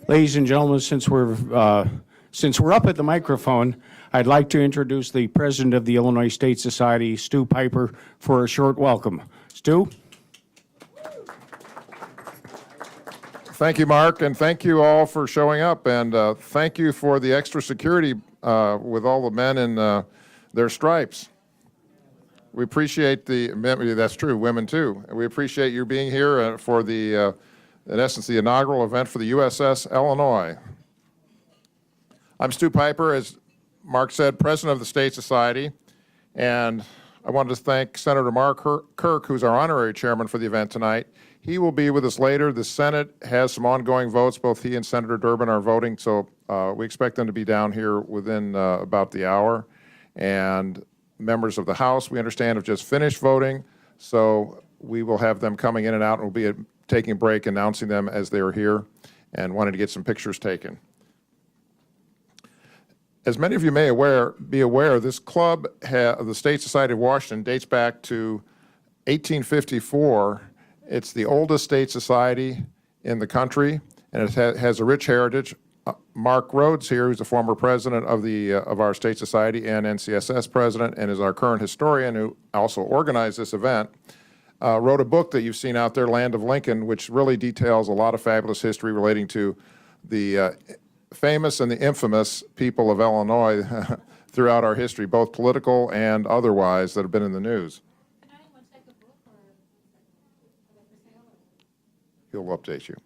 Ladies and gentlemen, since we're up at the microphone, I'd like to introduce the president of the Illinois State Society, Stu Piper, for a short welcome. Stu? Thank you, Mark, and thank you all for showing up, and thank you for the extra security with all the men in their stripes. We appreciate that's true, women too. We appreciate you being here for the, in essence, the inaugural event for the USS Illinois. I'm Stu Piper, as Mark said, president of the State Society, and I wanted to thank Senator Mark Kirk, who's our honorary chairman for the event tonight. He will be with us later. The Senate has some ongoing votes. Both he and Senator Durbin are voting, so we expect them to be down here within about the hour. And members of the House, we understand, have just finished voting, so we will have them coming in and out, and we'll be taking a break, announcing them as they are here, and wanting to get some pictures taken. As many of you may be aware, this club, the State Society of Washington, dates back to 1854. It's the oldest state society in the country, and it has a rich heritage. Mark Rhodes here, who's the former president of our state society and NCSS president, and is our current historian who also organized this event, wrote a book that you've seen out there, Land of Lincoln, which really details a lot of fabulous history relating to the famous and the infamous people of Illinois throughout our history, both political and otherwise, that have been in the news. He'll update you.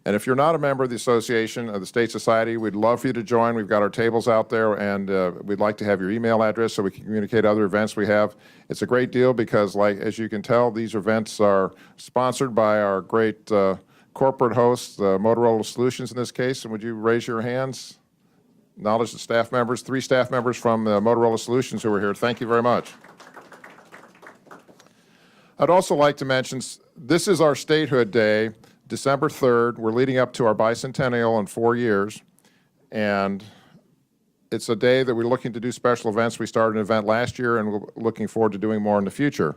And if you're not a member of the association of the State Society, we'd love for you to join. We've got our tables out there, and we'd like to have your email address so we can communicate other events we have. It's a great deal because, like as you can tell, these events are sponsored by our great corporate hosts, Motorola Solutions in this case. And would you raise your hands? Acknowledge the staff members, 3 staff members from Motorola Solutions who are here. Thank you very much. I'd also like to mention, this is our statehood day, December 3rd. We're leading up to our bicentennial in 4 years, and it's a day that we're looking to do special events. We started an event last year, and we're looking forward to doing more in the future.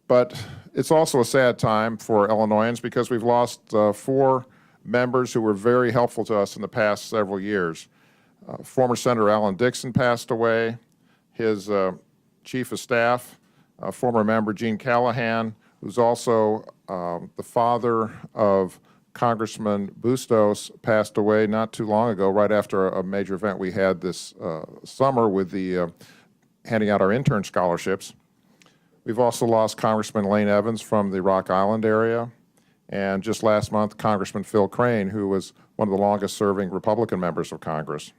But it's also a sad time for Illinoisans because we've lost 4 members who were very helpful to us in the past several years. Former Senator Alan Dixon passed away. His chief of staff, former member Gene Callahan, who's also the father of Congressman Bustos, passed away not too long ago, right after a major event we had this summer with the handing out our intern scholarships. We've also lost Congressman Lane Evans from the Rock Island area, and just last month, Congressman Phil Crane, who was one of the longest-serving Republican members of Congress.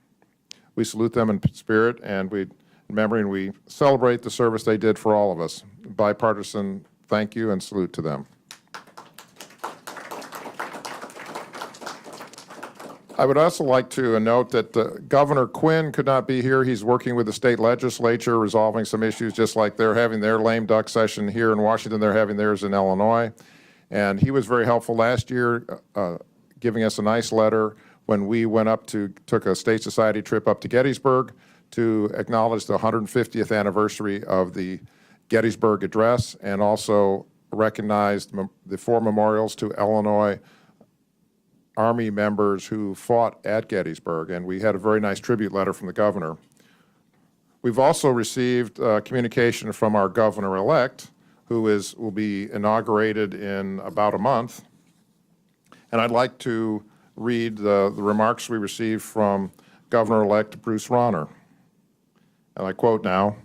We salute them in spirit, and we celebrate the service they did for all of us. Bipartisan thank you and salute to them. I would also like to note that Governor Quinn could not be here. He's working with the state legislature, resolving some issues, just like they're having their lame duck session here in Washington. They're having theirs in Illinois. And he was very helpful last year, giving us a nice letter when we took a state society trip up to Gettysburg to acknowledge the 150th anniversary of the Gettysburg Address, and also recognized the 4 memorials to Illinois Army members who fought at Gettysburg, and we had a very nice tribute letter from the governor. We've also received communication from our governor-elect, who will be inaugurated in about a month, and I'd like to read the remarks we received from Governor-elect Bruce Rauner. And I quote now,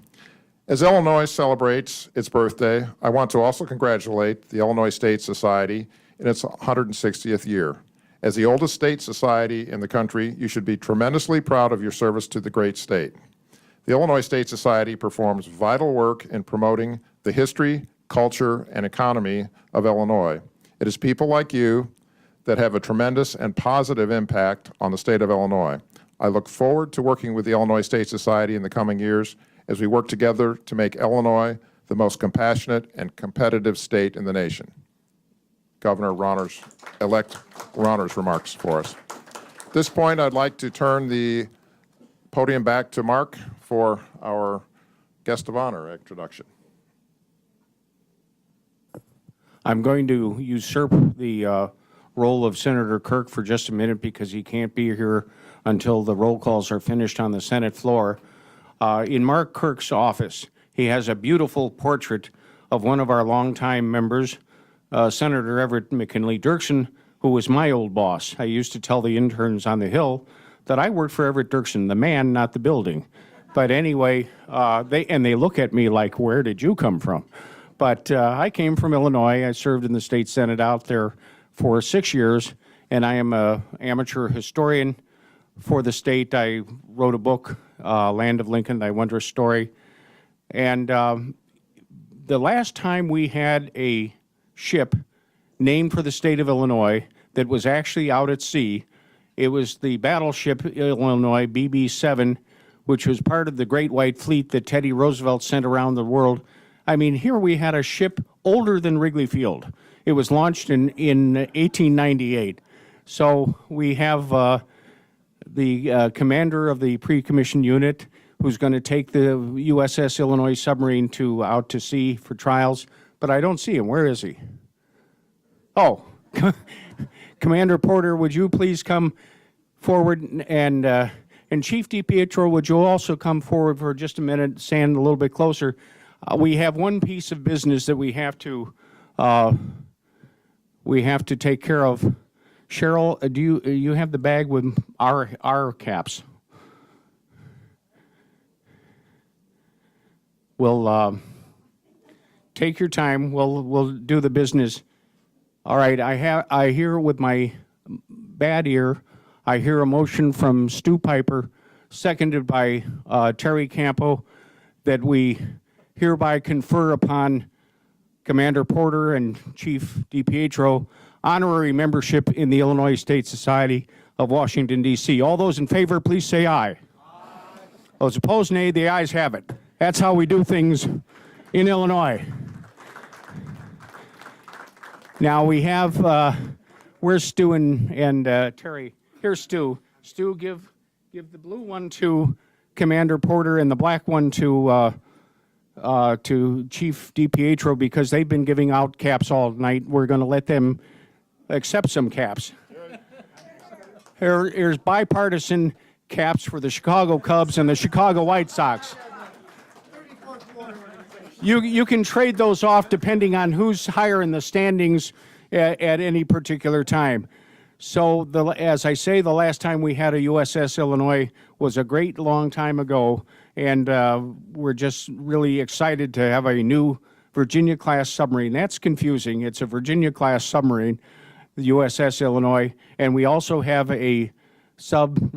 "As Illinois celebrates its birthday, I want to also congratulate the Illinois State Society in its 160th year. As the oldest state society in the country, you should be tremendously proud of your service to the great state. The Illinois State Society performs vital work in promoting the history, culture, and economy of Illinois. It is people like you that have a tremendous and positive impact on the state of Illinois. I look forward to working with the Illinois State Society in the coming years as we work together to make Illinois the most compassionate and competitive state in the nation." Governor-elect Rauner's remarks for us. At this point, I'd like to turn the podium back to Mark for our guest of honor introduction. I'm going to usurp the role of Senator Kirk for just a minute because he can't be here until the roll calls are finished on the Senate floor. In Mark Kirk's office, he has a beautiful portrait of one of our longtime members, Senator Everett McKinley Dirksen, who was my old boss. I used to tell the interns on the Hill that I worked for Everett Dirksen, the man, not the building. But anyway, they look at me like, where did you come from? But I came from Illinois. I served in the state Senate out there for 6 years, and I am an amateur historian for the state. I wrote a book, Land of Lincoln, Thy Wondrous Story. And the last time we had a ship named for the state of Illinois that was actually out at sea, it was the battleship Illinois BB-7, which was part of the Great White Fleet that Teddy Roosevelt sent around the world. I mean, here we had a ship older than Wrigley Field. It was launched in 1898. So we have the commander of the pre-commissioned unit who's going to take the USS Illinois submarine out to sea for trials, but I don't see him. Where is he? Oh, Commander Porter, would you please come forward, and Chief DiPietro, would you also come forward for just a minute, stand a little bit closer? We have one piece of business that we have to take care of. Cheryl, do you have the bag with our caps? We'll take your time. We'll do the business. All right. I hear with my bad ear. I hear a motion from Stu Piper, seconded by Terry Campo, that we hereby confer upon Commander Porter and Chief DiPietro honorary membership in the Illinois State Society of Washington, D.C. All those in favor, please say aye. Aye. Those opposed, nay. The ayes have it. That's how we do things in Illinois. Now we have, where's Stu and Terry? Here's Stu. Stu, give the blue one to Commander Porter and the black one to Chief DiPietro, because they've been giving out caps all night. We're going to let them accept some caps. Here's bipartisan caps for the Chicago Cubs and the Chicago White Sox. You can trade those off depending on who's higher in the standings at any particular time. So, as I say, the last time we had a USS Illinois was a great long time ago, and we're just really excited to have a new Virginia-class submarine. That's confusing. It's a Virginia-class submarine, the USS Illinois, and we also have a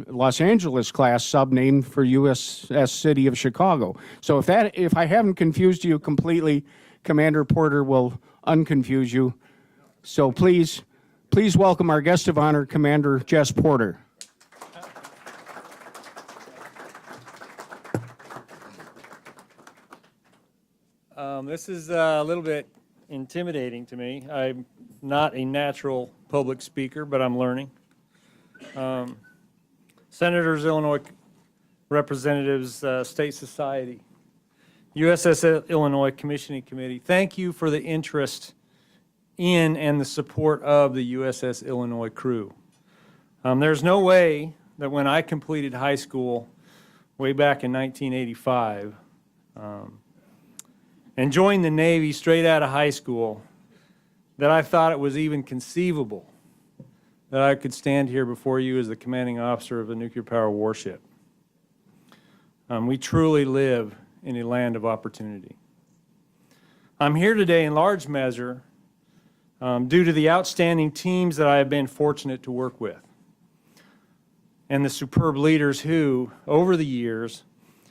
Los Angeles-class sub named for USS City of Chicago. So if I haven't confused you completely, Commander Porter will unconfuse you. So please welcome our guest of honor, Commander Jess Porter. This is a little bit intimidating to me. I'm not a natural public speaker, but I'm learning. Senators, Illinois Representatives, State Society, USS Illinois Commissioning Committee, thank you for the interest in and the support of the USS Illinois crew. There's no way that when I completed high school way back in 1985 and joined the Navy straight out of high school that I thought it was even conceivable that I could stand here before you as the commanding officer of a nuclear power warship. We truly live in a land of opportunity. I'm here today in large measure due to the outstanding teams that I have been fortunate to work with and the superb leaders who, over the years,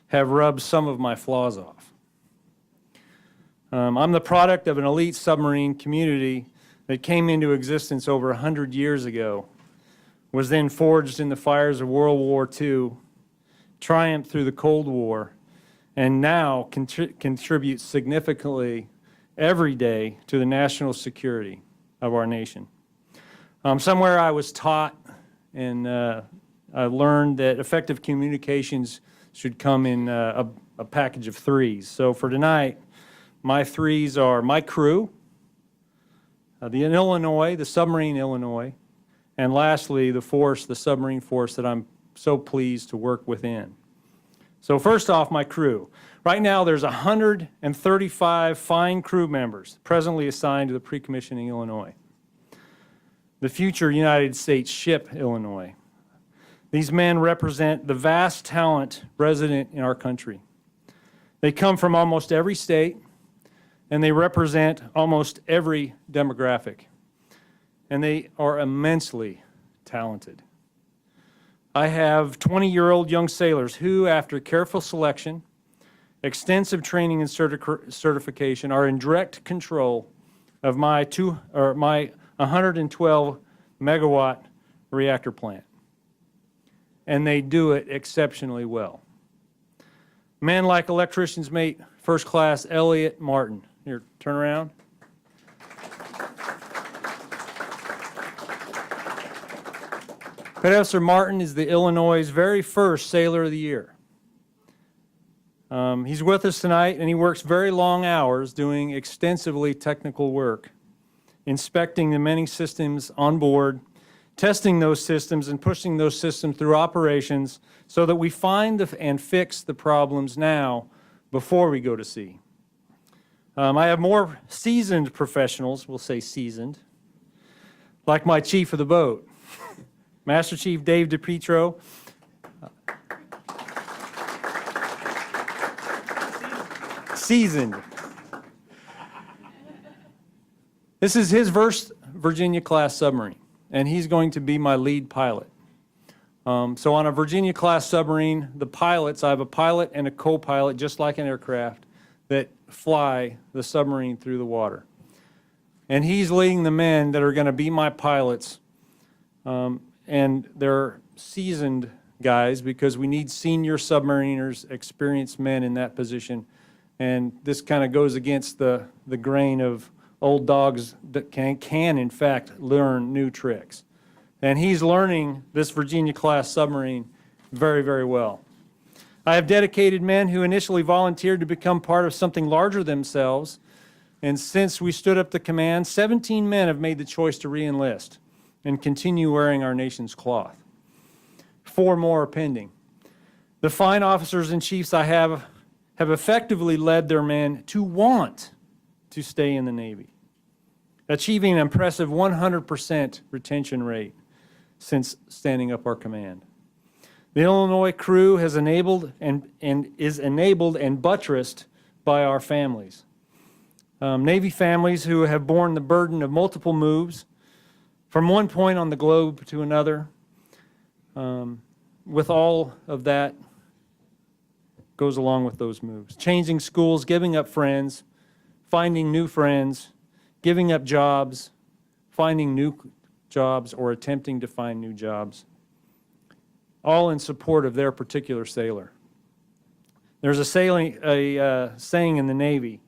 have rubbed some of my flaws off. I'm the product of an elite submarine community that came into existence over 100 years ago, was then forged in the fires of World War II, triumphed through the Cold War, and now contributes significantly every day to the national security of our nation. Somewhere I was taught and I learned that effective communications should come in a package of threes. So for tonight, my threes are my crew, the Illinois, the submarine Illinois, and lastly, the submarine force that I'm so pleased to work within. So first off, my crew. Right now, there's 135 fine crew members presently assigned to the pre-commissioning Illinois, the future United States ship Illinois. These men represent the vast talent resident in our country. They come from almost every state, and they represent almost every demographic, and they are immensely talented. I have 20-year-old young sailors who, after careful selection, extensive training and certification, are in direct control of my 112 megawatt reactor plant. And they do it exceptionally well. Men like electrician's mate, First Class Elliot Martin. Here, turn around. Petty Officer Martin is the Illinois' very first Sailor of the Year. He's with us tonight, and he works very long hours doing extensively technical work, inspecting the many systems on board, testing those systems, and pushing those systems through operations so that we find and fix the problems now before we go to sea. I have more seasoned professionals, we'll say seasoned, like my chief of the boat, Master Chief Dave DiPietro. Seasoned. This is his first Virginia-class submarine, and he's going to be my lead pilot. So on a Virginia-class submarine, the pilots, I have a pilot and a co-pilot, just like an aircraft, that fly the submarine through the water. And he's leading the men that are going to be my pilots, and they're seasoned guys because we need senior submariners, experienced men in that position. And this kind of goes against the grain of old dogs that can in fact learn new tricks. And he's learning this Virginia-class submarine very, very well. I have dedicated men who initially volunteered to become part of something larger themselves. And since we stood up the command, 17 men have made the choice to re-enlist and continue wearing our nation's cloth. 4 more are pending. The fine officers and chiefs I have effectively led their men to want to stay in the Navy, achieving an impressive 100% retention rate since standing up our command. The Illinois crew has enabled and is enabled and buttressed by our families. Navy families who have borne the burden of multiple moves from one point on the globe to another. With all of that goes along with those moves. Changing schools, giving up friends, finding new friends, giving up jobs, finding new jobs, or attempting to find new jobs, all in support of their particular sailor. There's a saying in the Navy,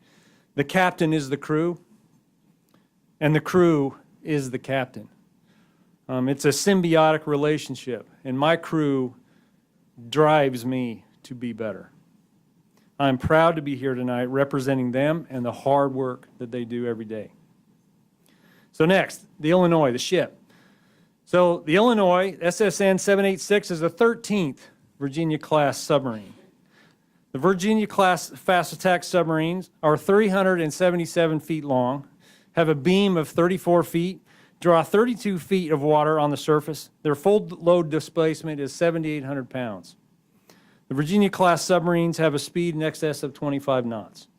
the captain is the crew, and the crew is the captain. It's a symbiotic relationship, and my crew drives me to be better. I'm proud to be here tonight representing them and the hard work that they do every day. So next, the Illinois, the ship. So the Illinois, SSN 786, is the 13th Virginia-class submarine. The Virginia-class fast attack submarines are 377 feet long, have a beam of 34 feet, draw 32 feet of water on the surface. Their full load displacement is 7,800 pounds. The Virginia-class submarines have a speed in excess of 25 knots.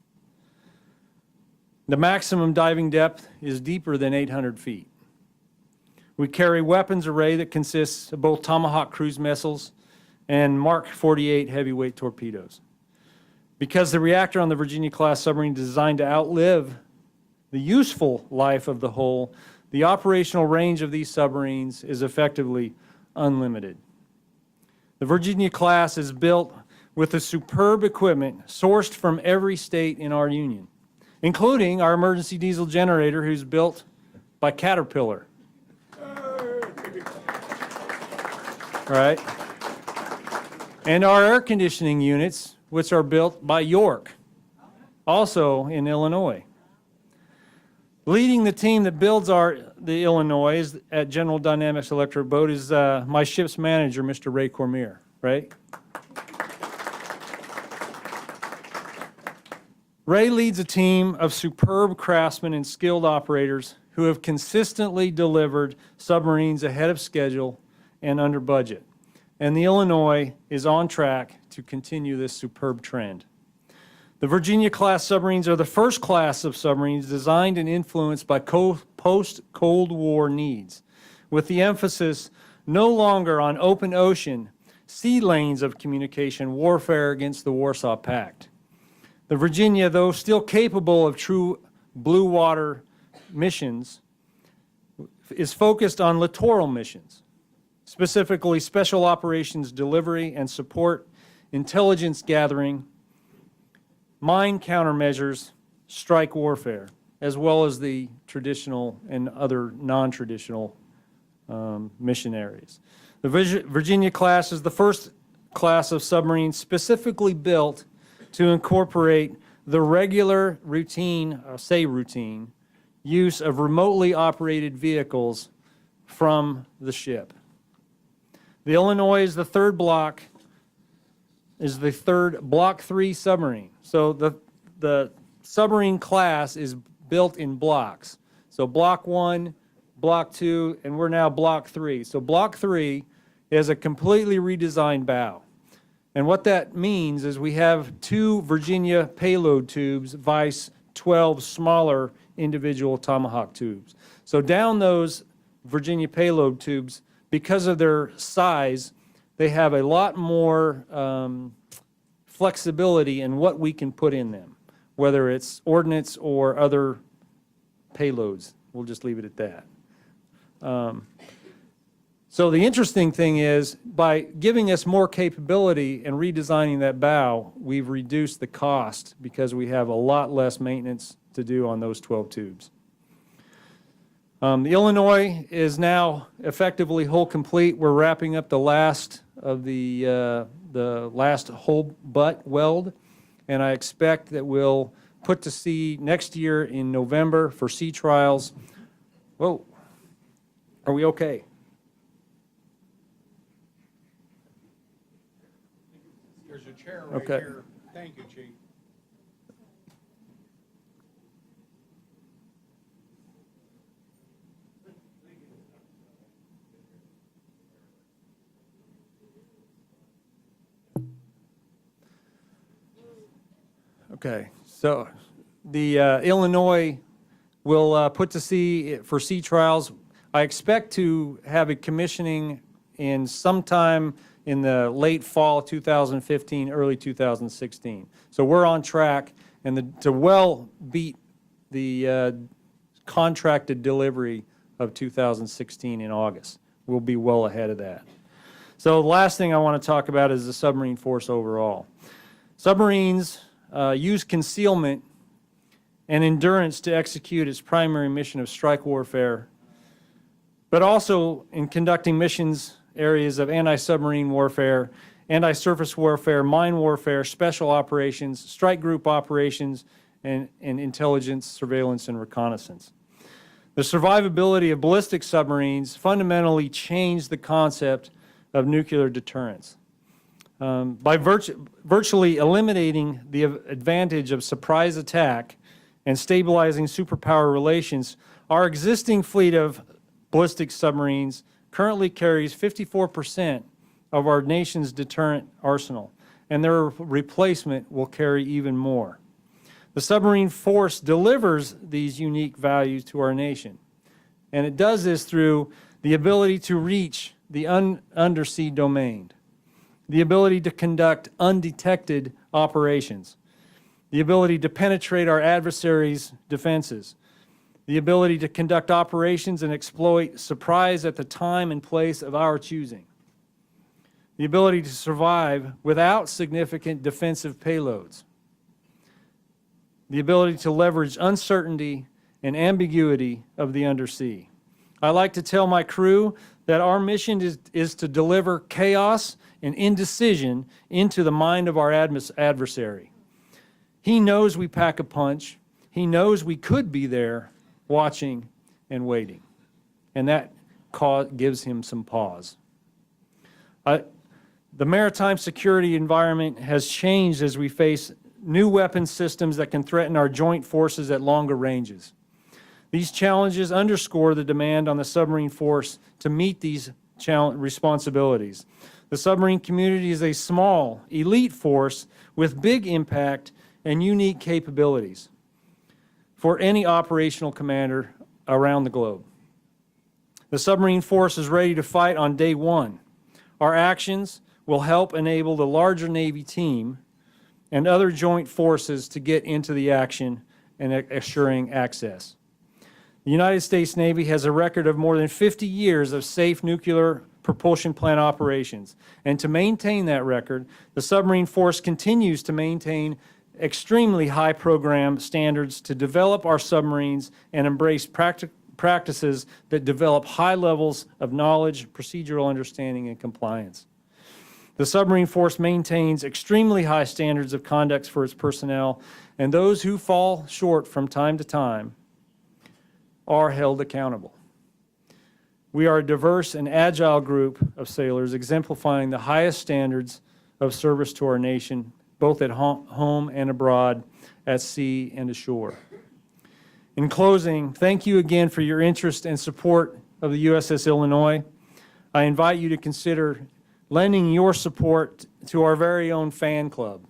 The maximum diving depth is deeper than 800 feet. We carry weapons array that consists of both Tomahawk cruise missiles and Mark 48 heavyweight torpedoes. Because the reactor on the Virginia-class submarine is designed to outlive the useful life of the hull, the operational range of these submarines is effectively unlimited. The Virginia-class is built with the superb equipment sourced from every state in our union, including our emergency diesel generator, who's built by Caterpillar. Right? And our air conditioning units, which are built by York, also in Illinois. Leading the team that builds the Illinois at General Dynamics Electric Boat is my ship's manager, Mr. Ray Cormier. Ray? Ray leads a team of superb craftsmen and skilled operators who have consistently delivered submarines ahead of schedule and under budget. And the Illinois is on track to continue this superb trend. The Virginia-class submarines are the first class of submarines designed and influenced by post-Cold War needs, with the emphasis no longer on open ocean, sea lanes of communication warfare against the Warsaw Pact. The Virginia, though still capable of true blue water missions, is focused on littoral missions, specifically special operations delivery and support, intelligence gathering, mine countermeasures, strike warfare, as well as the traditional and other non-traditional mission areas. The Virginia class is the first class of submarines specifically built to incorporate the regular routine use of remotely operated vehicles from the ship. The Illinois is the third Block 3 submarine. So the submarine class is built in blocks. So Block 1, Block 2, and we're now Block 3. So Block 3 is a completely redesigned bow. And what that means is we have 2 Virginia payload tubes, vice 12 smaller individual Tomahawk tubes. So down those Virginia payload tubes, because of their size, they have a lot more flexibility in what we can put in them, whether it's ordnance or other payloads. We'll just leave it at that. So the interesting thing is, by giving us more capability and redesigning that bow, we've reduced the cost because we have a lot less maintenance to do on those 12 tubes. The Illinois is now effectively hull complete. We're wrapping up the last of the last hull butt weld, and I expect that we'll put to sea next year in November for sea trials. Whoa, are we okay? There's a chair right Okay. here. Thank you, Chief. Okay, so the Illinois will put to sea for sea trials. I expect to have a commissioning in sometime in the late fall 2015, early 2016. So we're on track and to well beat the contracted delivery of 2016 in August. We'll be well ahead of that. So the last thing I want to talk about is the submarine force overall. Submarines use concealment and endurance to execute its primary mission of strike warfare, but also in conducting missions areas of anti-submarine warfare, anti-surface warfare, mine warfare, special operations, strike group operations, and intelligence, surveillance, and reconnaissance. The survivability of ballistic submarines fundamentally changed the concept of nuclear deterrence. By virtually eliminating the advantage of surprise attack and stabilizing superpower relations, our existing fleet of ballistic submarines currently carries 54% of our nation's deterrent arsenal, and their replacement will carry even more. The submarine force delivers these unique values to our nation, and it does this through the ability to reach the undersea domain, the ability to conduct undetected operations, the ability to penetrate our adversaries' defenses, the ability to conduct operations and exploit surprise at the time and place of our choosing, the ability to survive without significant defensive payloads, the ability to leverage uncertainty and ambiguity of the undersea. I like to tell my crew that our mission is to deliver chaos and indecision into the mind of our adversary. He knows we pack a punch. He knows we could be there, watching, and waiting. And that gives him some pause. The maritime security environment has changed as we face new weapon systems that can threaten our joint forces at longer ranges. These challenges underscore the demand on the submarine force to meet these responsibilities. The submarine community is a small, elite force with big impact and unique capabilities for any operational commander around the globe. The submarine force is ready to fight on day one. Our actions will help enable the larger Navy team and other joint forces to get into the action and assuring access. The United States Navy has a record of more than 50 years of safe nuclear propulsion plant operations. And to maintain that record, the submarine force continues to maintain extremely high program standards to develop our submarines and embrace practices that develop high levels of knowledge, procedural understanding, and compliance. The submarine force maintains extremely high standards of conduct for its personnel, and those who fall short from time to time are held accountable. We are a diverse and agile group of sailors exemplifying the highest standards of service to our nation, both at home and abroad, at sea and ashore. In closing, thank you again for your interest and support of the USS Illinois. I invite you to consider lending your support to our very own fan club.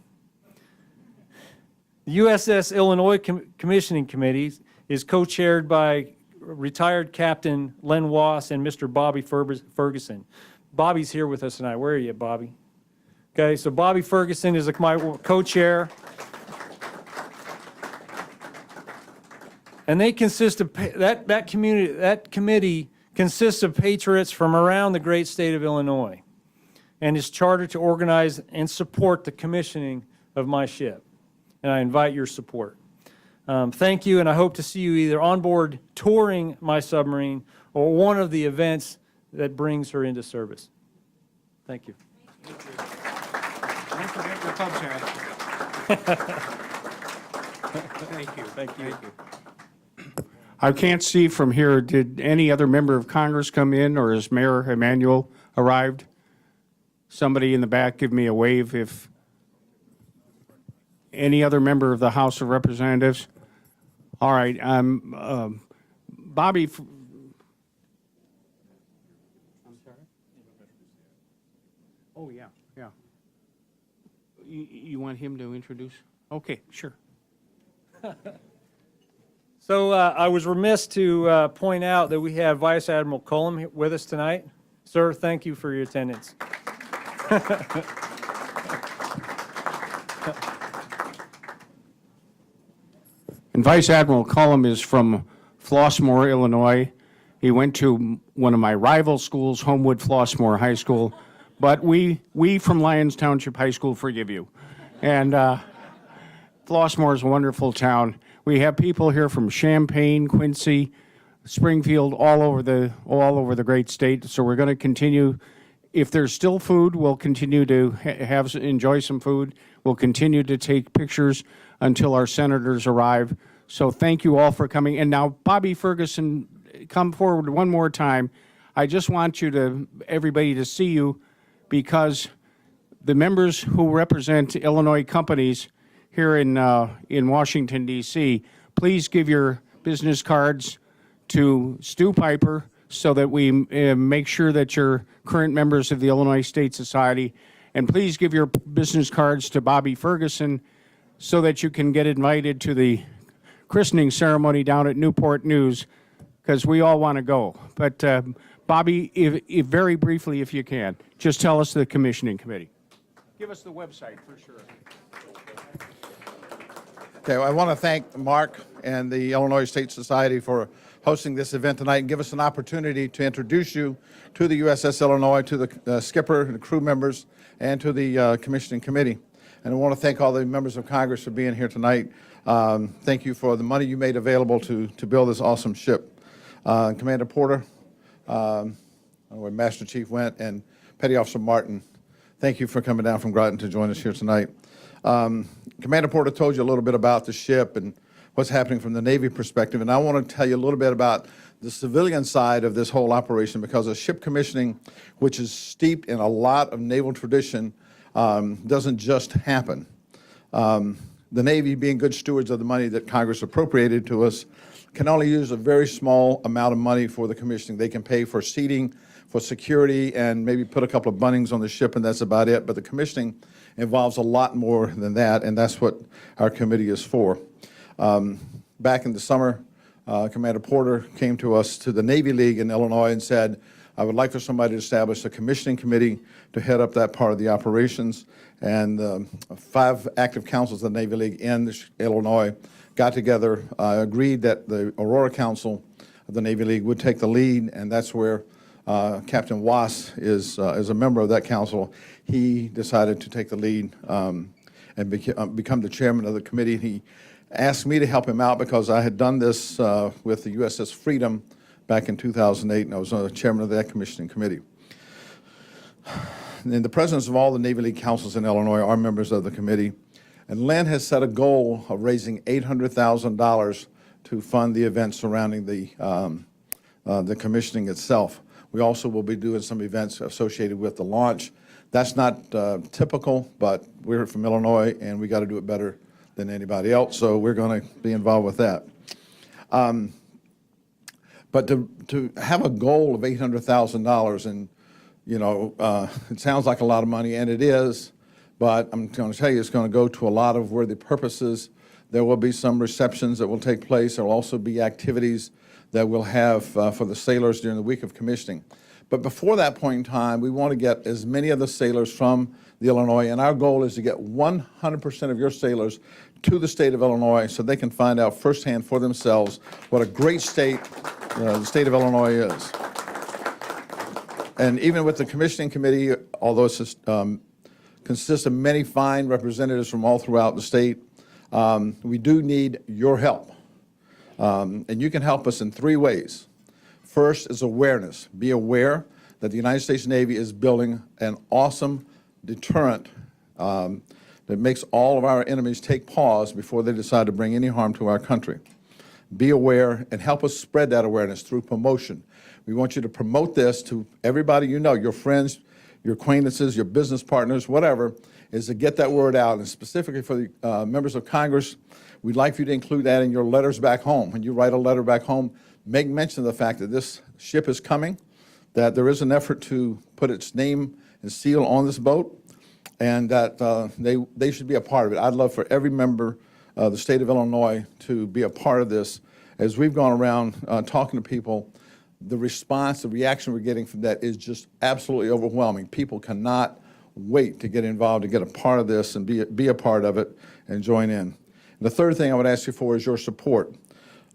The USS Illinois Commissioning Committee is co-chaired by retired Captain Len Wass and Mr. Bobby Ferguson. Bobby's here with us tonight. Where are you, Bobby? Okay, so Bobby Ferguson is my co-chair. And they consist of, that committee consists of patriots from around the great state of Illinois and is chartered to organize and support the commissioning of my ship. And I invite your support. Thank you, and I hope to see you either on board touring my submarine or one of the events that brings her into service. Thank you. Don't forget your club's hat. Thank you. Thank you. I can't see from here, did any other member of Congress come in, or has Mayor Emanuel arrived? Somebody in the back give me a wave if any other member of the House of Representatives. All right, Bobby. I'm sorry? Oh, yeah, yeah. You want him to introduce? Okay, sure. So I was remiss to point out that we have Vice Admiral Cullum with us tonight. Sir, thank you for your attendance. And Vice Admiral Cullum is from Flossmoor, Illinois. He went to one of my rival schools, Homewood Flossmoor High School. But we from Lyons Township High School forgive you. And Flossmoor is a wonderful town. We have people here from Champaign, Quincy, Springfield, all over the great state. So we're going to continue. If there's still food, we'll continue to enjoy some food. We'll continue to take pictures until our senators arrive. So thank you all for coming. And now, Bobby Ferguson, come forward one more time. I just want everybody to see you, because the members who represent Illinois companies here in Washington, D.C., please give your business cards to Stu Piper so that we make sure that you're current members of the Illinois State Society. And please give your business cards to Bobby Ferguson so that you can get invited to the christening ceremony down at Newport News, because we all want to go. But Bobby, if very briefly, if you can, just tell us the commissioning committee. Give us the website for sure. Okay, well, I want to thank Mark and the Illinois State Society for hosting this event tonight and give us an opportunity to introduce you to the USS Illinois, to the skipper, the crew members, and to the commissioning committee. And I want to thank all the members of Congress for being here tonight. Thank you for the money you made available to build this awesome ship. Commander Porter, where Master Chief went, and Petty Officer Martin, thank you for coming down from Groton to join us here tonight. Commander Porter told you a little bit about the ship and what's happening from the Navy perspective. And I want to tell you a little bit about the civilian side of this whole operation, because a ship commissioning, which is steeped in a lot of naval tradition, doesn't just happen. The Navy, being good stewards of the money that Congress appropriated to us, can only use a very small amount of money for the commissioning. They can pay for seating, for security, and maybe put a couple of bunnings on the ship, and that's about it. But the commissioning involves a lot more than that, and that's what our committee is for. Back in the summer, Commander Porter came to us to the Navy League in Illinois and said, I would like for somebody to establish a commissioning committee to head up that part of the operations. And 5 active councils of the Navy League in Illinois got together, agreed that the Aurora Council of the Navy League would take the lead, and that's where Captain Wass is a member of that council. He decided to take the lead and become the chairman of the committee. He asked me to help him out because I had done this with the USS Freedom back in 2008, and I was the chairman of that commissioning committee. And the presidents of all the Navy League councils in Illinois are members of the committee, and Lynn has set a goal of raising $800,000 to fund the events surrounding the commissioning itself. We also will be doing some events associated with the launch. That's not typical, but we're from Illinois, and we got to do it better than anybody else, so we're going to be involved with that. But to have a goal of $800,000, and it sounds like a lot of money, and it is, but I'm going to tell you it's going to go to a lot of worthy purposes. There will be some receptions that will take place. There will also be activities that we'll have for the sailors during the week of commissioning. But before that point in time, we want to get as many of the sailors from the Illinois, and our goal is to get 100% of your sailors to the state of Illinois so they can find out firsthand for themselves what a great state the state of Illinois is. And even with the commissioning committee, although it consists of many fine representatives from all throughout the state, we do need your help. And you can help us in 3 ways. First is awareness. Be aware that the United States Navy is building an awesome deterrent that makes all of our enemies take pause before they decide to bring any harm to our country. Be aware and help us spread that awareness through promotion. We want you to promote this to everybody you know, your friends, your acquaintances, your business partners, whatever, is to get that word out. And specifically for the members of Congress, we'd like for you to include that in your letters back home. When you write a letter back home, make mention of the fact that this ship is coming, that there is an effort to put its name and seal on this boat, and that they should be a part of it. I'd love for every member of the state of Illinois to be a part of this. As we've gone around talking to people, the response, the reaction we're getting from that is just absolutely overwhelming. People cannot wait to get involved, to get a part of this and be a part of it and join in. And the third thing I would ask you for is your support.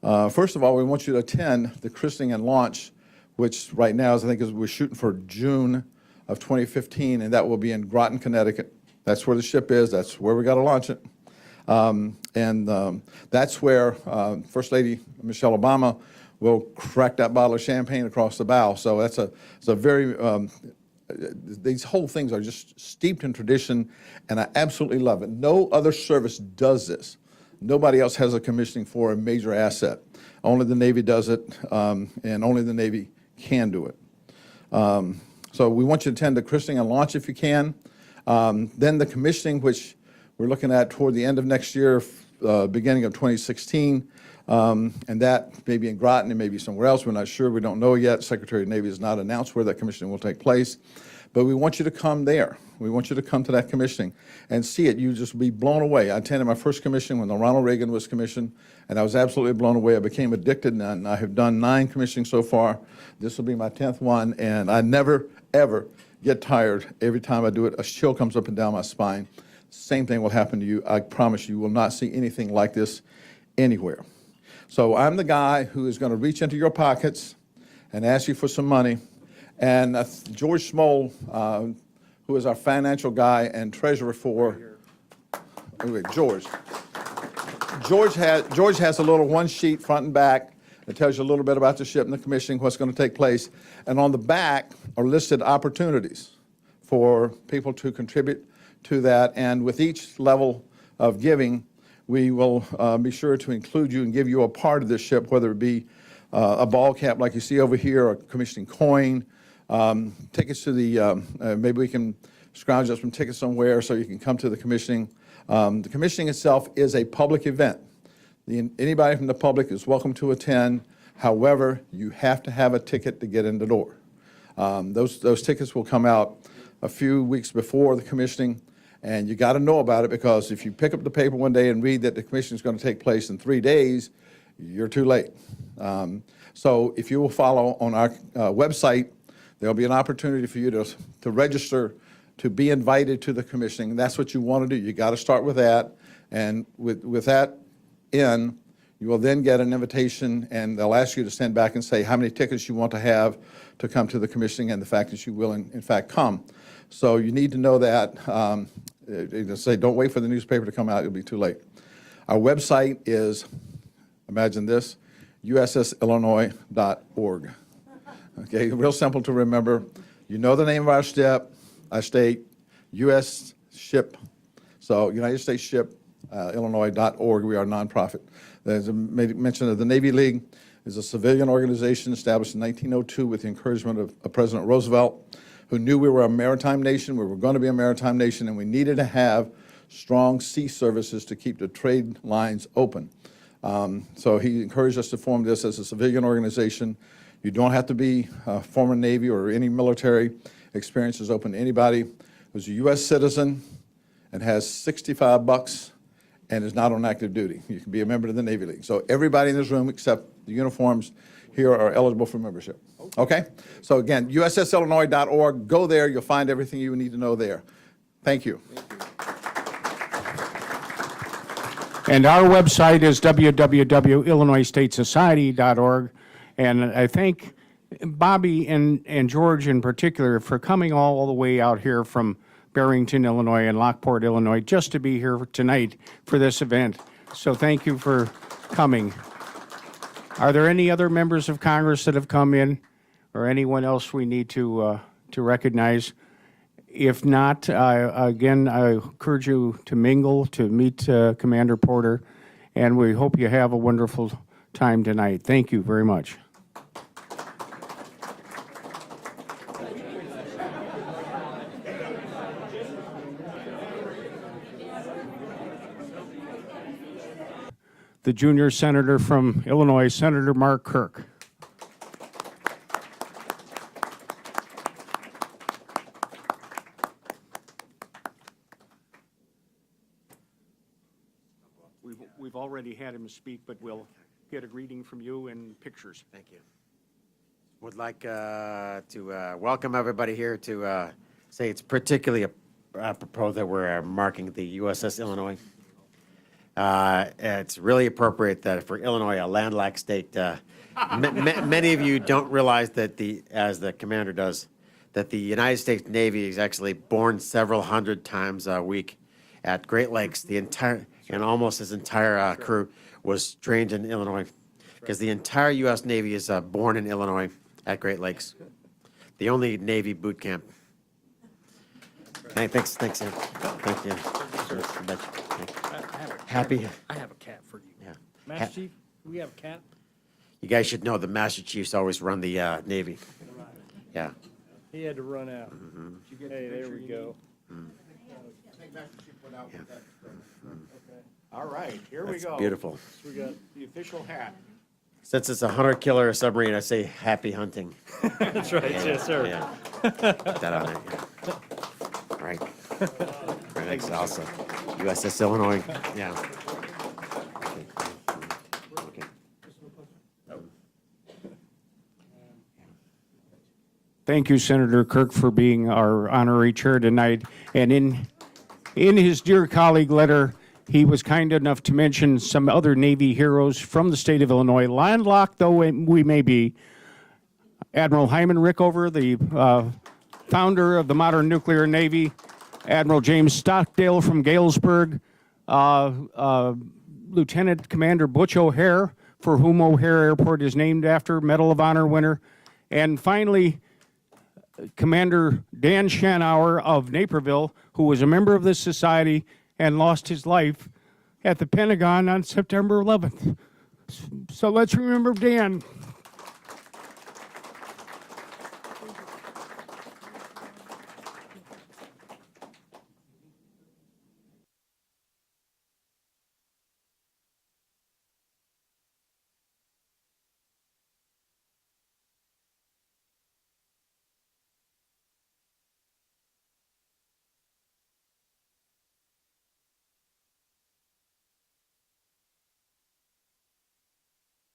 First of all, we want you to attend the christening and launch, which right now is, I think, we're shooting for June of 2015, and that will be in Groton, Connecticut. That's where the ship is. That's where we got to launch it. That's where First Lady Michelle Obama will crack that bottle of champagne across the bow. So it's a very, these whole things are just steeped in tradition, and I absolutely love it. No other service does this. Nobody else has a commissioning for a major asset. Only the Navy does it, and only the Navy can do it. So we want you to attend the christening and launch if you can. Then the commissioning, which we're looking at toward the end of next year, beginning of 2016, and that may be in Groton, it may be somewhere else. We're not sure. We don't know yet. Secretary of Navy has not announced where that commissioning will take place. But we want you to come there. We want you to come to that commissioning and see it. You just be blown away. I attended my first commissioning when Ronald Reagan was commissioned, and I was absolutely blown away. I became addicted, and I have done 9 commissionings so far. This will be my 10th one, and I never, ever get tired. Every time I do it, a chill comes up and down my spine. Same thing will happen to you. I promise you will not see anything like this anywhere. So I'm the guy who is going to reach into your pockets and ask you for some money. And George Small, who is our financial guy and treasurer for, George has a little 1-sheet front and back that tells you a little bit about the ship and the commissioning, what's going to take place. And on the back are listed opportunities for people to contribute to that. And with each level of giving, we will be sure to include you and give you a part of this ship, whether it be a ball cap like you see over here, a commissioning coin, tickets to the, maybe we can scrounge up some tickets somewhere so you can come to the commissioning. The commissioning itself is a public event. Anybody from the public is welcome to attend. However, you have to have a ticket to get in the door. Those tickets will come out a few weeks before the commissioning, and you got to know about it, because if you pick up the paper one day and read that the commissioning is going to take place in 3 days, you're too late. So if you will follow on our website, there'll be an opportunity for you to register to be invited to the commissioning. That's what you want to do. You got to start with that, and with that in, you will then get an invitation, and they'll ask you to send back and say how many tickets you want to have to come to the commissioning, and the fact that you will in fact come. So you need to know that. Say, don't wait for the newspaper to come out, it'll be too late. Our website is, imagine this, ussillinois.org. Okay, real simple to remember. You know the name of our state, U.S. ship. So United States Ship, Illinois.org. We are a nonprofit. There's a mention of the Navy League. Is a civilian organization established in 1902 with the encouragement of President Roosevelt, who knew we were a maritime nation, we were going to be a maritime nation, and we needed to have strong sea services to keep the trade lines open. So he encouraged us to form this as a civilian organization. You don't have to be a former Navy or any military experience. Is open to anybody who's a U.S. citizen and has $65 and is not on active duty. You can be a member of the Navy League. So everybody in this room except the uniforms here are eligible for membership. Okay? So again, ussillinois.org. Go there. You'll find everything you need to know there. Thank you. And our website is www.illinoisstatesociety.org. And I thank Bobby and George in particular for coming all the way out here from Barrington, Illinois, and Lockport, Illinois, just to be here tonight for this event. So thank you for coming. Are there any other members of Congress that have come in, or anyone else we need to recognize? If not, again, I encourage you to mingle, to meet Commander Porter, and we hope you have a wonderful time tonight. Thank you very much. The junior senator from Illinois, Senator Mark Kirk. We've already had him speak, but we'll get a greeting from you and pictures. Thank you. Would like to welcome everybody here to say it's particularly apropos that we're marking the USS Illinois. It's really appropriate that for Illinois, a landlocked state, many of you don't realize that as the commander does, that the United States Navy is actually born several hundred times a week at Great Lakes. And almost his entire crew was trained in Illinois, because the entire U.S. Navy is born in Illinois at Great Lakes. The only Navy boot camp. Hey, thanks, Sam. Thank you. Happy. I have a cat for you. Yeah. Master Chief, do we have a cat? You guys should know the Master Chiefs always run the Navy. Yeah. He had to run out. Hey, there we go. All right, here we go. Beautiful. We got The official hat. Since it's a hunter-killer submarine, I say happy hunting. that's right, yes, sir. Yeah. Put that on it. Yeah. All right. Very nice. Also, USS Illinois. Yeah. Okay. Thank you, Senator Kirk, for being our honorary chair tonight. And in his dear colleague letter, he was kind enough to mention some other Navy heroes from the state of Illinois. Landlocked though we may be, Admiral Hyman Rickover, the founder of the modern nuclear Navy, Admiral James Stockdale from Galesburg, Lieutenant Commander Butch O'Hare, for whom O'Hare Airport is named after, Medal of Honor winner, and finally, Commander Dan Schanauer of Naperville, who was a member of this society and lost his life at the Pentagon on September 11th. So let's remember Dan.